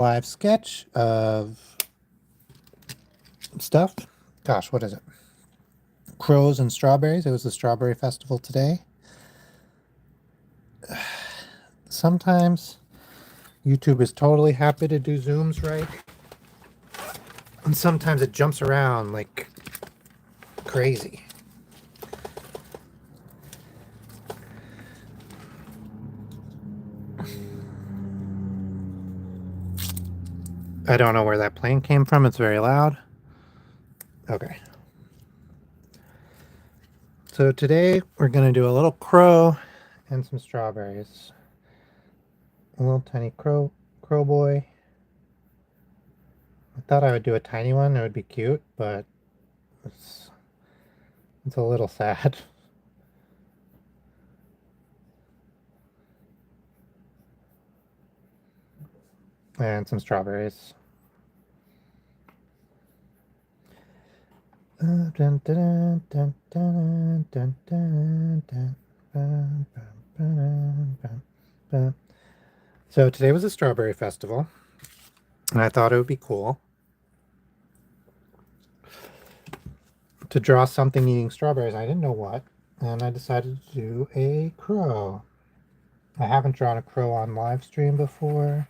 live sketch of stuff. Gosh, what is it? Crows and strawberries. It was the strawberry festival today. Sometimes YouTube is totally happy to do zooms right, and sometimes it jumps around like crazy. I don't know where that plane came from. It's very loud. Okay. So today we're going to do a little crow and some strawberries. A little tiny crow boy. I thought I would do a tiny one. It would be cute, but it's a little sad. And some strawberries. So today was a strawberry festival, and I thought it would be cool to draw something eating strawberries. I didn't know what, and I decided to do a crow. I haven't drawn a crow on live stream before,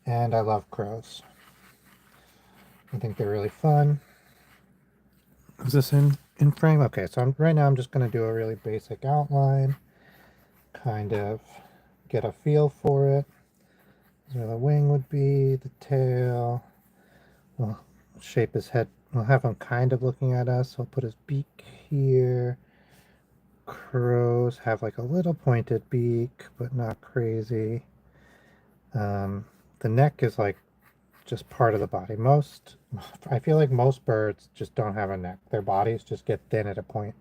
and I love crows. I think they're really fun. Is this in frame? Okay, so right now I'm just going to do a really basic outline, kind of get a feel for it. Where the wing would be, the tail. We'll shape his head. We'll have him kind of looking at us. We'll put his beak here. Crows have like a little pointed beak, but not crazy. The neck is like just part of the body. I feel like most birds just don't have a neck. Their bodies just get thin at a point.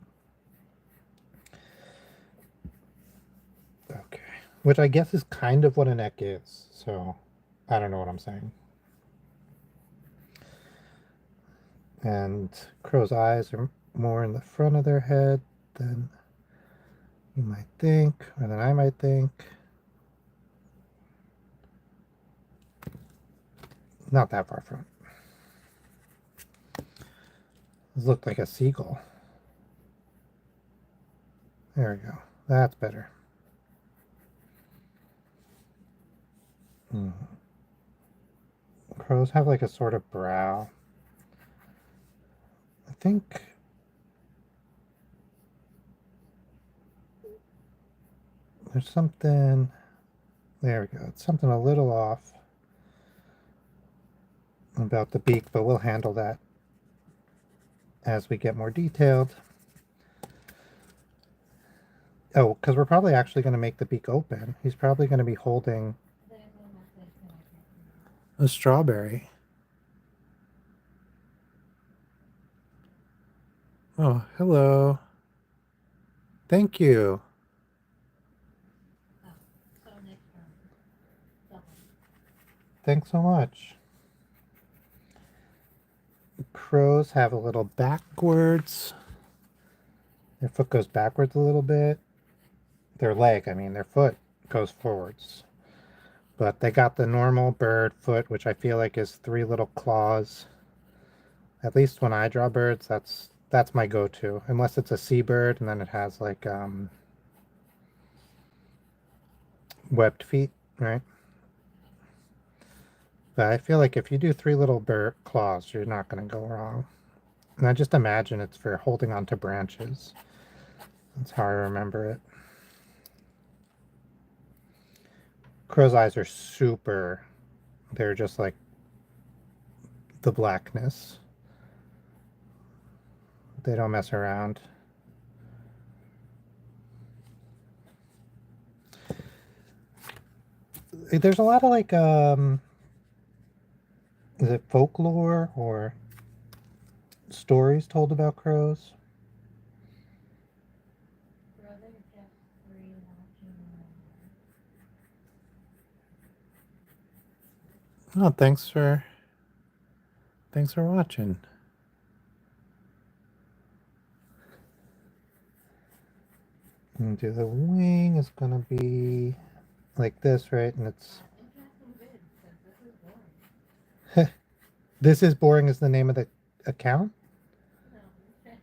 Okay. Which I guess is kind of what a neck is. So I don't know what I'm saying. And crow's eyes are more in the front of their head than you might think, or than I might think. Not that far front. This looked like a seagull. There we go. That's better. Crows have like a sort of brow. I think there's something, there we go. It's something a little off about the beak, but we'll handle that as we get more detailed. Oh, because we're probably actually going to make the beak open. He's probably going to be holding a strawberry. Oh, hello. Thank you. Thanks so much. Crows have a little backwards. Their foot goes backwards a little bit. Their foot goes forwards. But they got the normal bird foot, which I feel like is 3 little claws. At least when I draw birds, that's my go-to. Unless it's a seabird and then it has like webbed feet, right? But I feel like if you do 3 little bird claws, you're not going to go wrong. And I just imagine it's for holding onto branches. That's how I remember it. Crow's eyes are super. They're just like the blackness. They don't mess around. There's a lot of like, is it folklore or stories told about crows? Oh, thanks for watching. And do the wing is gonna be like this, right? And it's This is boring is the name of the account? No, interesting.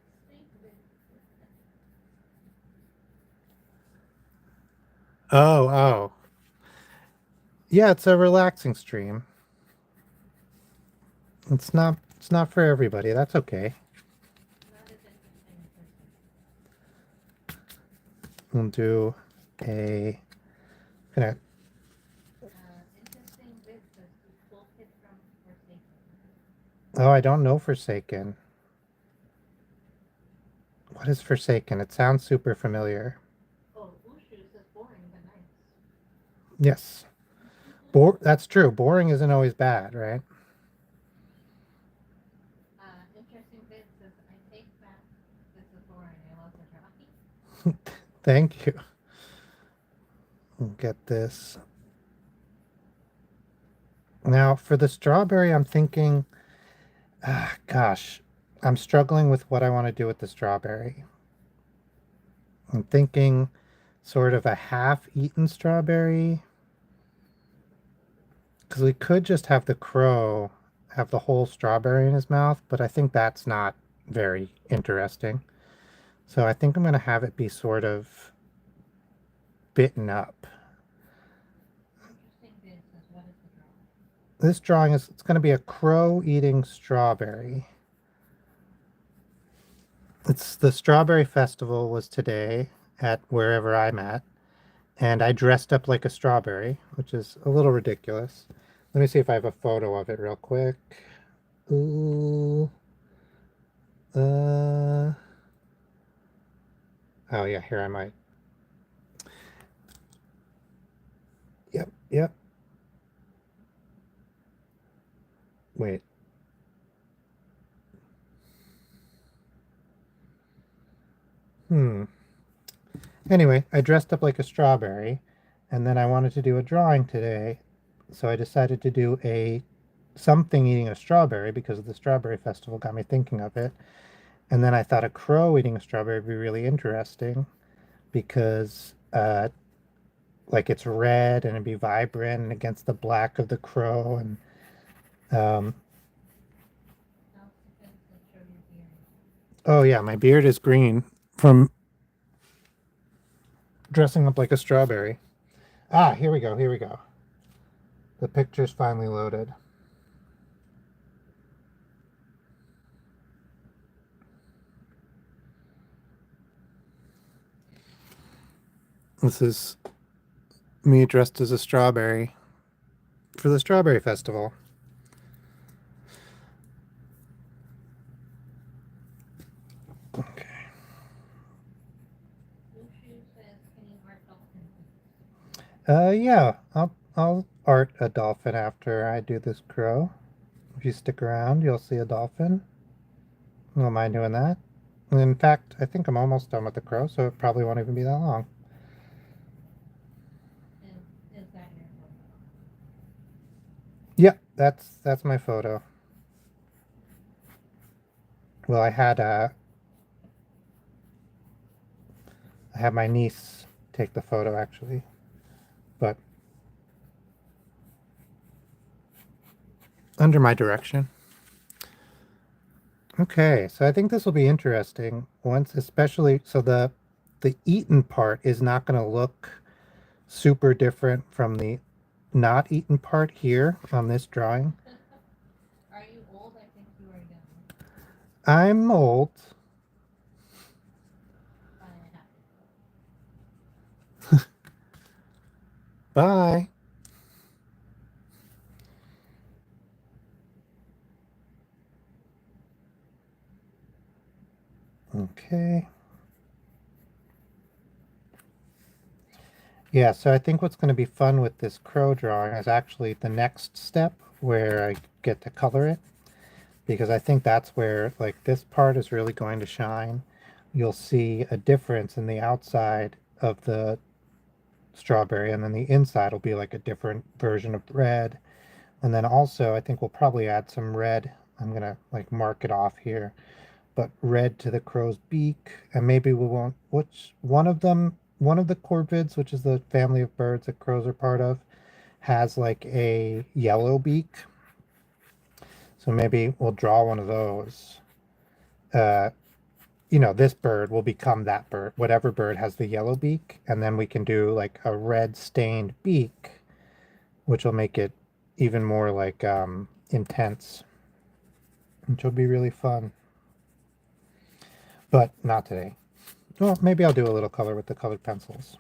Oh, oh. Yeah, it's a relaxing stream. It's not for everybody. That's okay. Not as interesting in person. We'll do a gonna Interesting bit says you pulled it from Forsaken. oh, I don't know Forsaken. What is Forsaken? It sounds super familiar. Oh, Ushu says boring but nice. Yes. That's true. Boring isn't always bad, right? Interesting bit says I take back this is boring. I love the drawing. Thank you. We'll get this. Now, for the strawberry, I'm thinking, gosh, I'm struggling with what I want to do with the strawberry. I'm thinking sort of a half-eaten strawberry, because we could just have the crow have the whole strawberry in his mouth, but I think that's not very interesting. So I think I'm going to have it be sort of bitten up. Interesting bit says what is the drawing? This drawing is, it's going to be a crow eating strawberry. It's the strawberry festival was today at wherever I'm at, and I dressed up like a strawberry, which is a little ridiculous. Let me see if I have a photo of it real quick. Ooh. Oh yeah, here I might. Yep, yep. Wait. Hmm. Anyway, I dressed up like a strawberry, and then I wanted to do a drawing today, so I decided to do a something eating a strawberry because of the strawberry festival got me thinking of it. And then I thought a crow eating a strawberry would be really interesting because like it's red and it'd be vibrant and against the black of the crow and um Now it says show your beard. oh yeah, my beard is green from dressing up like a strawberry. Ah, here we go, here we go. The picture's finally loaded. This is me dressed as a strawberry for the strawberry festival. Okay. Ushu says can you art dolphin? Yeah, I'll art a dolphin after I do this crow. If you stick around, you'll see a dolphin. I don't mind doing that. And in fact, I think I'm almost done with the crow, so it probably won't even be that long. Is that your photo? Yeah, that's my photo. Well, I had my niece take the photo actually, but under my direction. Okay, so I think this will be interesting once, especially so the eaten part is not going to look super different from the not eaten part here on this drawing. Are you old? I think you are young. I'm old. I have Bye. Okay. Yeah, so I think what's going to be fun with this crow drawing is actually the next step where I get to color it, because I think that's where like this part is really going to shine. You'll see a difference in the outside of the strawberry, and then the inside will be like a different version of red. And then also I think we'll probably add some red. I'm gonna like mark it off here, but red to the crow's beak, and maybe we won't, which one of them, one of the corvids, which is the family of birds that crows are part of, has like a yellow beak. So maybe we'll draw one of those. You know, this bird will become that bird, whatever bird has the yellow beak, and then we can do like a red stained beak, which will make it even more like intense, which will be really fun. But not today. Well, maybe I'll do a little color with the colored pencils.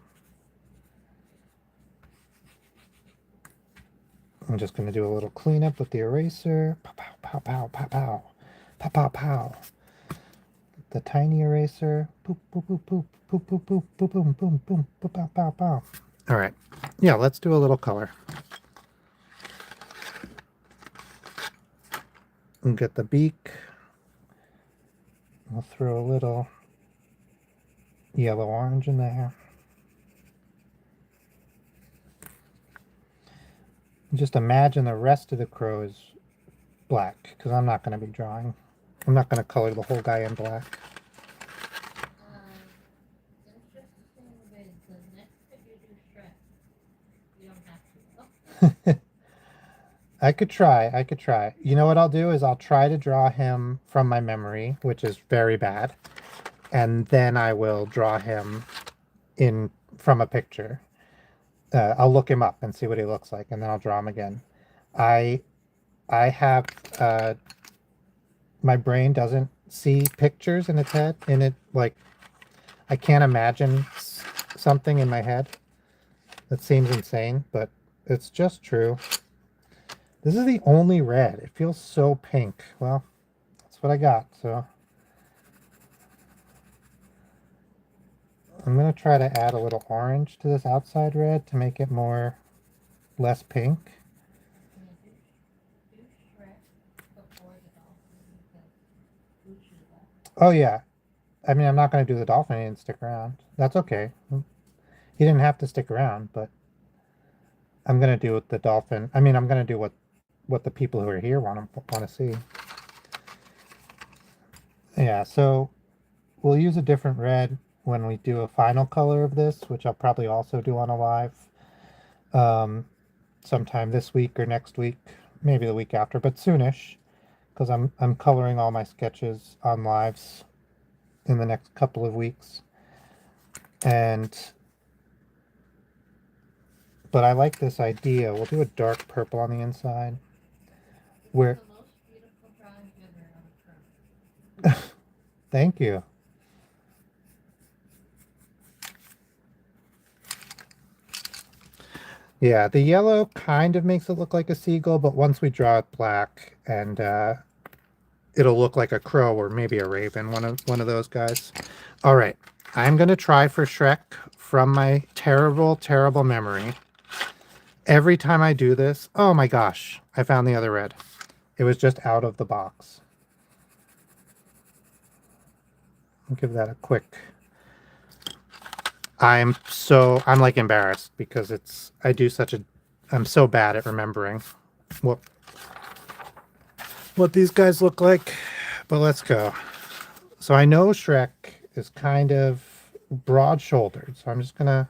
I'm just going to do a little cleanup with the eraser. Pow, pow, pow, pow, pow, pow. Pow, pow, pow. The tiny eraser. Poop, poop, poop, poop, poop, poop, poop, poop, boom, boom, boom, poop, pow, pow, pow. All right. Yeah, let's do a little color. And get the beak. I'll throw a little yellow orange in there. Just imagine the rest of the crow is black, because I'm not going to be drawing. I'm not going to color the whole guy in black. Interesting with the next that you do Shrek, you don't have to. Oh, I could try. I could try. You know what I'll do is I'll try to draw him from my memory, which is very bad, and then I will draw him in from a picture. I'll look him up and see what he looks like, and then I'll draw him again. I I have my brain doesn't see pictures in its head. In it, like I can't imagine something in my head. That seems insane, but it's just true. This is the only red. It feels so pink. Well, that's what I got. So I'm going to try to add a little orange to this outside red to make it more less pink. yeah, do Shrek before the dolphin because Gucci left. Oh yeah. I mean, I'm not going to do the dolphin. He didn't stick around. That's okay. He didn't have to stick around, but I'm going to do the dolphin. I mean, I'm going to do what the people who are here want to see. Yeah, so we'll use a different red when we do a final color of this, which I'll probably also do on a live um, sometime this week or next week, maybe the week after, but soonish, because I'm coloring all my sketches on lives in the next couple of weeks. But I like this idea. We'll do a dark purple on the inside. This Where is the most beautiful drawing ever on a crow. Thank you. Yeah, the yellow kind of makes it look like a seagull, but once we draw it black, and it'll look like a crow or maybe a raven, one of those guys. All right, I'm gonna try for Shrek from my terrible, terrible memory. Every time I do this, oh my gosh, I found the other red. It was just out of the box. I'll give that a quick. I'm like embarrassed because I'm so bad at remembering what these guys look like, but let's go. So I know Shrek is kind of broad shouldered, so I'm just gonna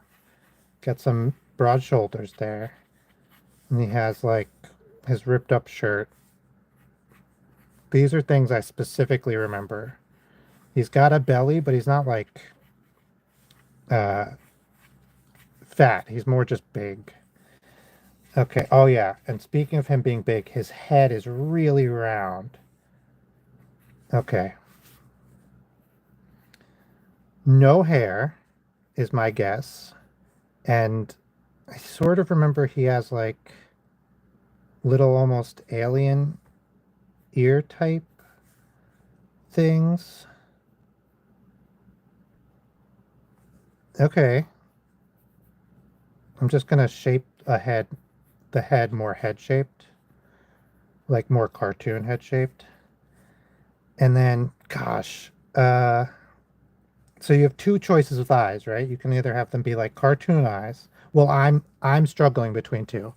get some broad shoulders there. And he has like his ripped up shirt. These are things I specifically remember. He's got a belly, but he's not like uh, fat. He's more just big. Okay. Oh yeah. And speaking of him being big, his head is really round. Okay. No hair is my guess. And I sort of remember he has like little almost alien ear type things. Okay. I'm just gonna shape the head more head shaped, like more cartoon head shaped. And then, gosh, so you have two choices with eyes, right? You can either have them be like cartoon eyes. Well, I'm struggling between two.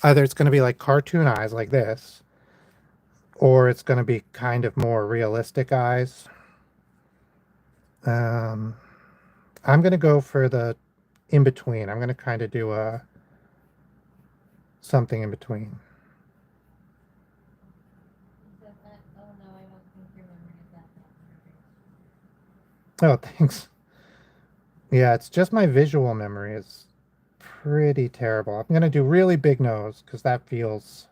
Either it's going to be like cartoon eyes like this, or it's going to be kind of more realistic eyes. Um, I'm going to go for the in between. I'm going to kind of do a something in between. Oh, thanks. Yeah, it's just my visual memory is pretty terrible. I'm gonna do really big nose because that feels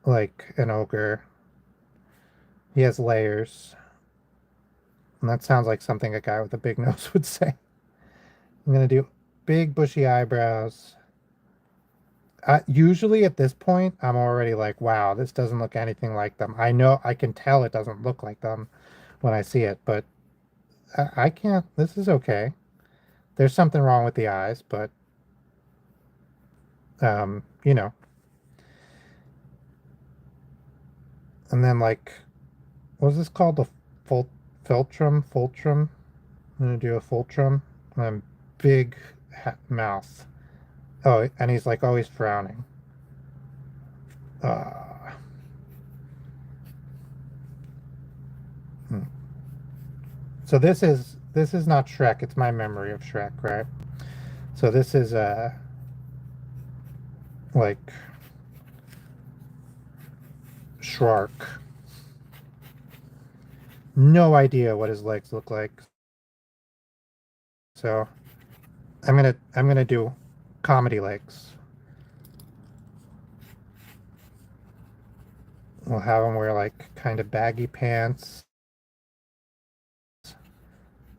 like an ogre. He has layers, and that sounds like something a guy with a big nose would say. I'm gonna do big bushy eyebrows. Usually at this point, I'm already like, wow, this doesn't look anything like them. I know, I can tell it doesn't look like them when I see it, but I can't. This is okay. There's something wrong with the eyes, but you know. And then like, what was this called? The ful philtrum? Fultrum? I'm gonna do a fultrum. Big mouth. Oh, and he's like always frowning. Uh, hmm. So this is not Shrek. It's my memory of Shrek, right? So this is like Shrek. No idea what his legs look like. So I'm gonna do comedy legs. We'll have him wear like kind of baggy pants,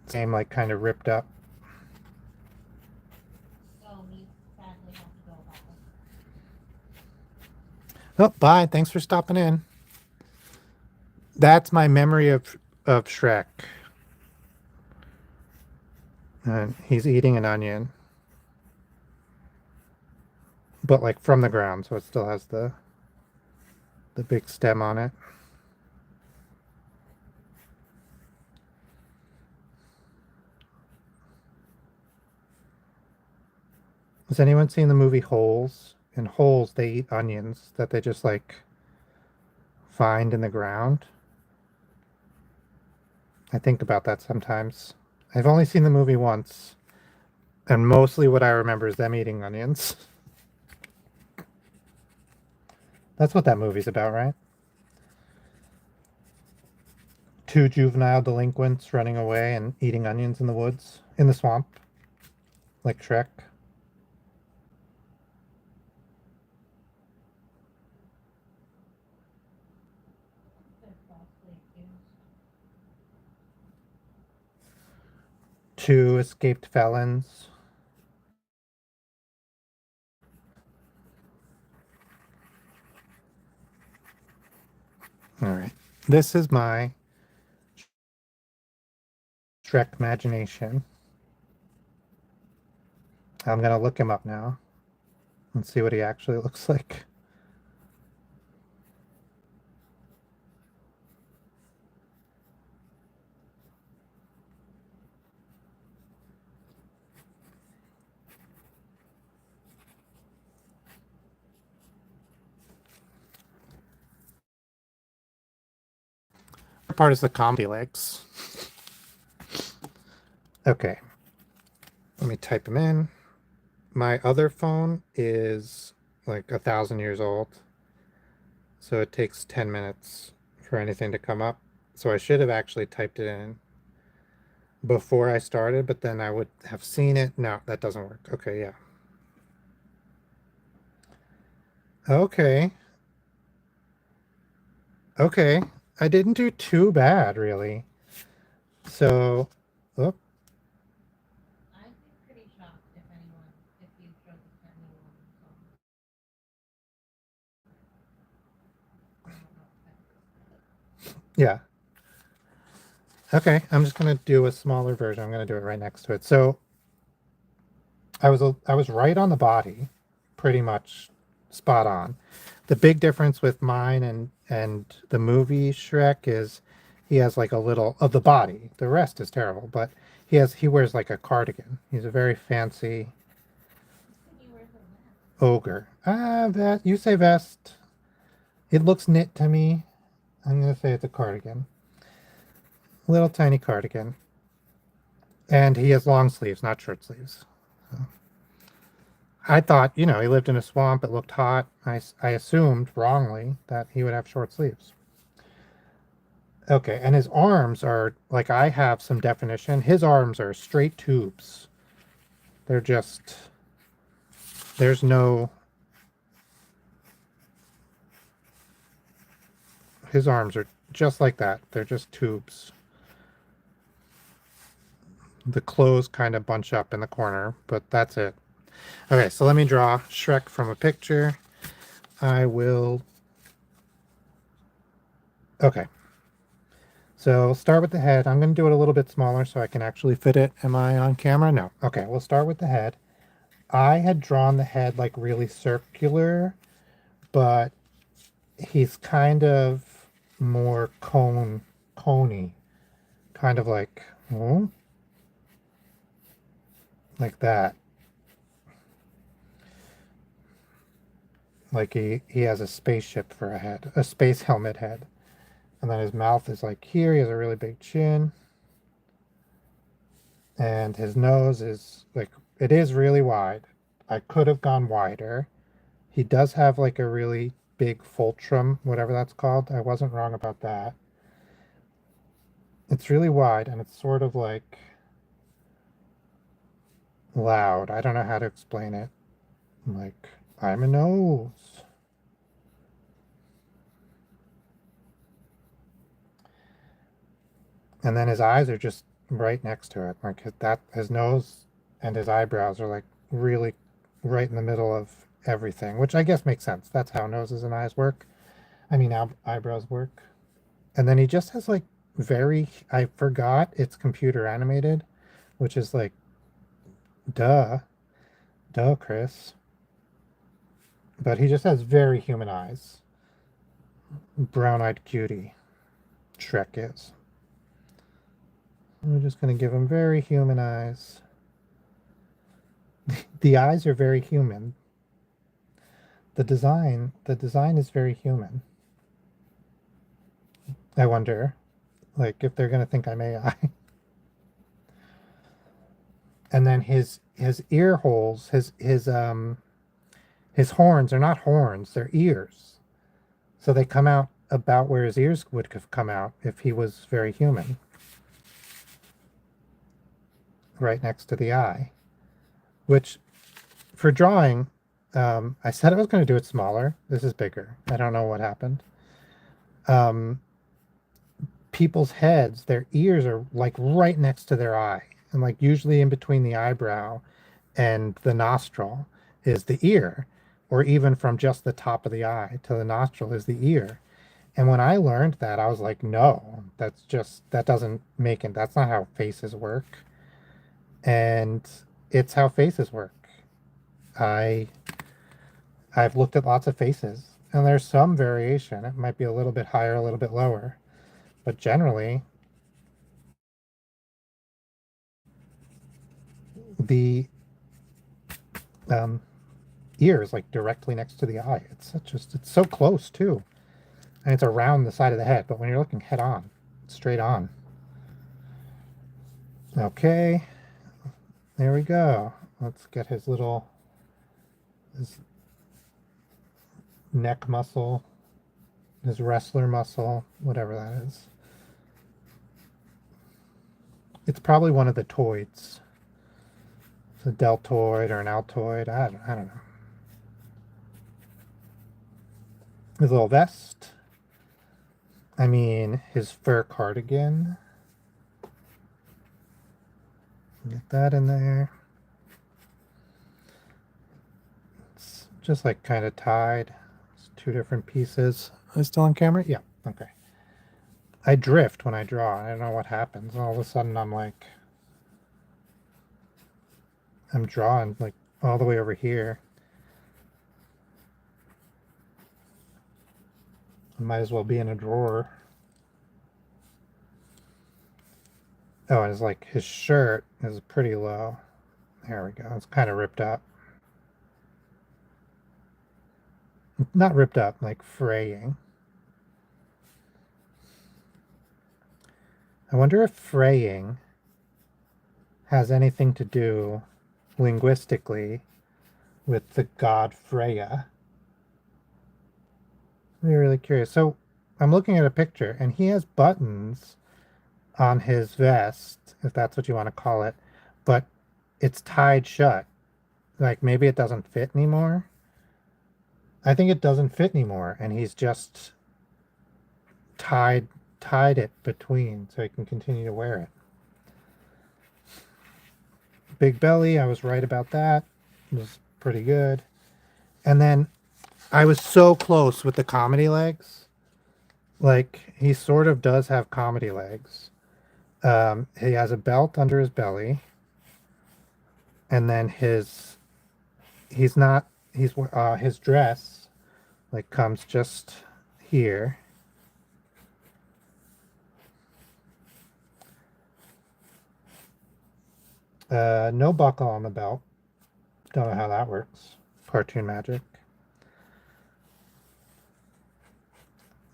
same like kind of ripped up. So we sadly have to go that way. Oh, bye. Thanks for stopping in. That's my memory of Shrek. And he's eating an onion, but like from the ground, so it still has the big stem on it. Has anyone seen the movie Holes? In Holes, they eat onions that they just like find in the ground. I think about that sometimes. I've only seen the movie once, and mostly what I remember is them eating onions. That's what that movie's about, right? Two juvenile delinquents running away and eating onions in the woods, in the swamp, like Shrek. They're falsely accused. Two escaped felons. All right. This is my Shrek imagination. I'm going to look him up now and see what he actually looks like. Part is the comedy legs. Okay. Let me type him in. My other phone is like 1,000 years old. So it takes 10 minutes for anything to come up. So I should have actually typed it in before I started, but then I would have seen it. No, that doesn't work. Okay, yeah. Okay. Okay. I didn't do too bad, really. So, oh, I'd be pretty shocked if you showed this to anyone. So I don't know what to think. yeah. Okay, I'm just gonna do a smaller version. I'm gonna do it right next to it. So I was right on the body, pretty much spot on. The big difference with mine and the movie Shrek is he has like a little of the body. The rest is terrible, but he wears like a cardigan. He's a very fancy He wears a mask. ogre. That you say vest. It looks knit to me. I'm gonna say it's a cardigan. Little tiny cardigan. And he has long sleeves, not short sleeves. I thought, he lived in a swamp. It looked hot. I assumed wrongly that he would have short sleeves. Okay, and his arms are like I have some definition. His arms are straight tubes. They're just there's no his arms are just like that. They're just tubes. The clothes kind of bunch up in the corner, but that's it. Okay, so let me draw Shrek from a picture. I will. Okay, so start with the head. I'm going to do it a little bit smaller so I can actually fit it. Am I on camera? No. Okay, we'll start with the head. I had drawn the head like really circular, but he's kind of more coney, kind of like that. Like he has a spaceship for a head, a space helmet head. And then his mouth is like here. He has a really big chin. And his nose is like, it is really wide. I could have gone wider. He does have like a really big fulcrum, whatever that's called. I wasn't wrong about that. It's really wide and it's sort of like loud. I don't know how to explain it. Like, I'm a nose. And then his eyes are just right next to it. Like his nose and his eyebrows are like really right in the middle of everything, which I guess makes sense. That's how noses and eyes work. I mean, eyebrows work. And then he just has like I forgot it's computer animated, which is like, duh, duh, Chris. But he just has very human eyes. Brown-eyed cutie, Shrek is. We're just going to give him very human eyes. The eyes are very human. The design is very human. I wonder, like, if they're going to think I'm AI. And then his ear holes, his horns are not horns, they're ears. So they come out about where his ears would have come out if he was very human. Right next to the eye. Which, for drawing, I said I was going to do it smaller. This is bigger. I don't know what happened. Um, people's heads, their ears are like right next to their eye. And like usually in between the eyebrow and the nostril is the ear. Or even from just the top of the eye to the nostril is the ear. And when I learned that, I was like, no, that doesn't make it. That's not how faces work. And it's how faces work. I I've looked at lots of faces, and there's some variation. It might be a little bit higher, a little bit lower, but generally, the um, ear is like directly next to the eye. It's so close too, and it's around the side of the head. But when you're looking head on, straight on. Okay, there we go. Let's get his neck muscle, his wrestler muscle, whatever that is. It's probably one of the toids. It's a deltoid or an altoid. I don't know. His little vest. I mean, his fur cardigan. Get that in there. It's just like kind of tied. It's two different pieces. Is it still on camera? Yeah. Okay. I drift when I draw. I don't know what happens. All of a sudden I'm drawing like all the way over here. I might as well be in a drawer. Oh, and it's like his shirt is pretty low. There we go. It's kind of ripped up. Not ripped up, like fraying. I wonder if fraying has anything to do linguistically with the god Freya. I'm really curious. So I'm looking at a picture, and he has buttons on his vest, if that's what you want to call it, but it's tied shut. Like maybe it doesn't fit anymore. I think it doesn't fit anymore, and he's just tied tied it between so he can continue to wear it. Big belly, I was right about that. It was pretty good. And then I was so close with the comedy legs. Like he sort of does have comedy legs. He has a belt under his belly, and then he's not he's his dress like comes just here. No buckle on the belt. Don't know how that works. Cartoon magic.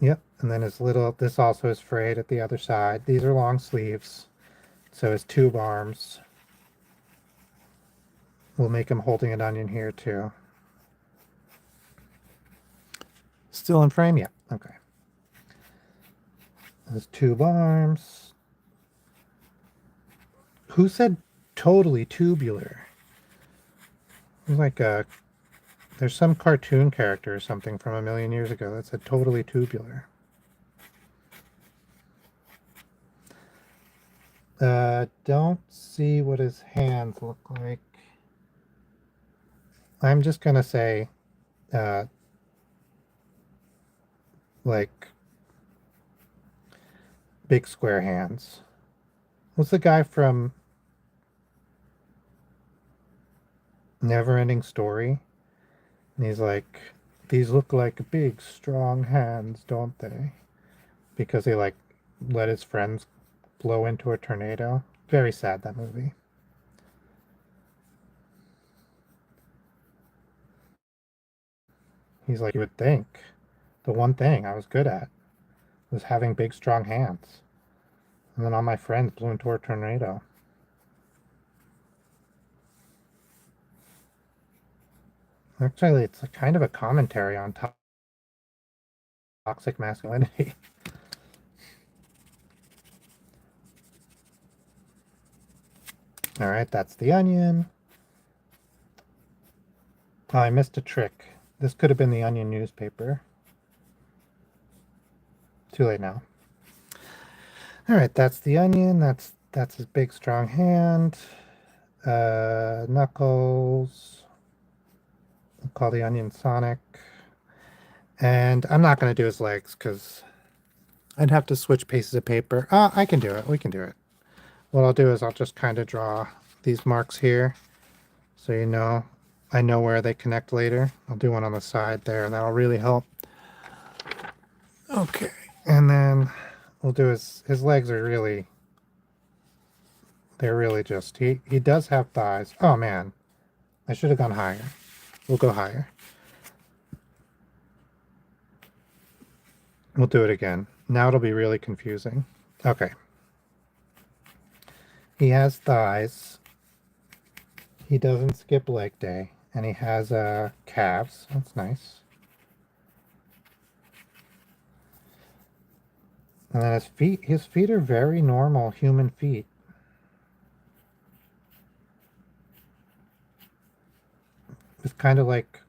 Yep. And then his little, this also is frayed at the other side. These are long sleeves. So his tube arms will make him holding an onion here too. Still in frame? Yeah. Okay. His tube arms. Who said totally tubular? It's like there's some cartoon character or something from a million years ago that said totally tubular. Don't see what his hands look like. I'm just gonna say, uh, like big square hands. What's the guy from Never-Ending Story? And he's like, these look like big, strong hands, don't they? Because he like let his friends blow into a tornado. Very sad, that movie. He's like, you would think. The one thing I was good at was having big, strong hands. And then all my friends blew into a tornado. Actually, it's a kind of a commentary on toxic masculinity. All right, that's the onion. Oh, I missed a trick. This could have been the Onion newspaper. Too late now. All right, that's the onion. That's his big strong hand. Knuckles. We'll call the onion Sonic. And I'm not going to do his legs because I'd have to switch pieces of paper. I can do it. We can do it. What I'll do is I'll just kind of draw these marks here so you know I know where they connect later. I'll do one on the side there. That'll really help. Okay. And then we'll do his legs are really, they're really just, he does have thighs. Oh man, I should have gone higher. We'll go higher. We'll do it again. Now it'll be really confusing. Okay. He has thighs. He doesn't skip leg day. And he has calves. That's nice. And then his feet are very normal human feet. It's kind of like,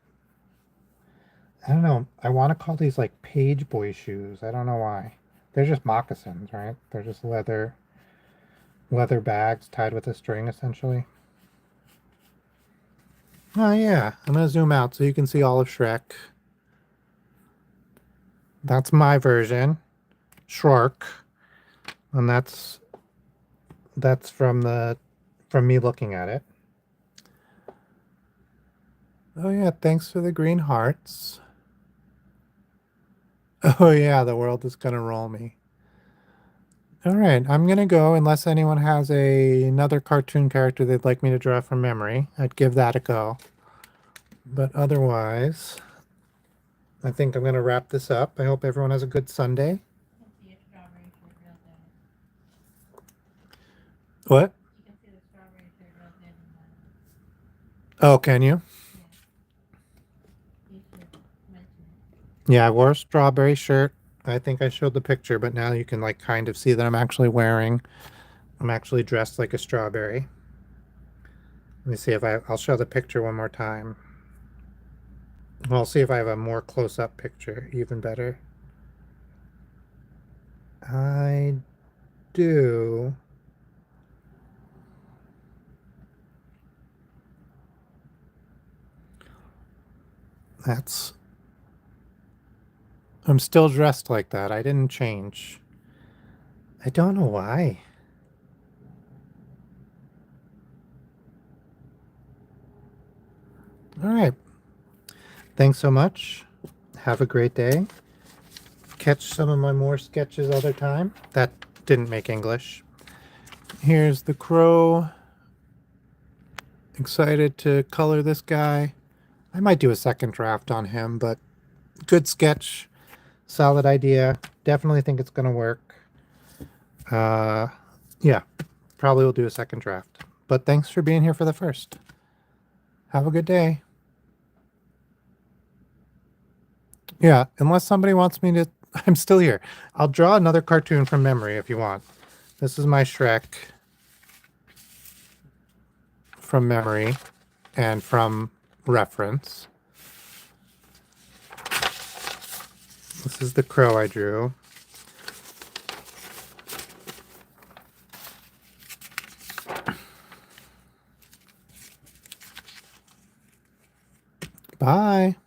I don't know, I want to call these like page boy shoes. I don't know why. They're just moccasins, right? They're just leather bags tied with a string, essentially. Oh yeah, I'm gonna zoom out so you can see all of Shrek. That's my version, Shrek, and that's from me looking at it. Oh yeah, thanks for the green hearts. Oh yeah, the world is gonna roll me. All right, I'm gonna go unless anyone has another cartoon character they'd like me to draw from memory. I'd give that a go. But otherwise, I think I'm gonna wrap this up. I hope everyone has a good Sunday. You can see a strawberry shirt real good. What? You can see the strawberry shirt real good in Oh, can you? the, yeah. You should mention it. Yeah, I wore a strawberry shirt I think I showed the picture, but now you can like kind of see that I'm actually dressed like a strawberry. Let me see if I'll show the picture one more time. Well, I'll see if I have a more close-up picture, even better. I do. I'm still dressed like that. I didn't change. I don't know why. All right. Thanks so much. Have a great day. Catch some of my more sketches other time. That didn't make English. Here's the crow. Excited to color this guy. I might do a second draft on him, but good sketch. Solid idea. Definitely think it's going to work. Yeah, probably will do a second draft. But thanks for being here for the first. Have a good day. Yeah, unless somebody wants me to... I'm still here. I'll draw another cartoon from memory if you want. This is my Shrek from memory and from reference. This is the crow I drew. Bye.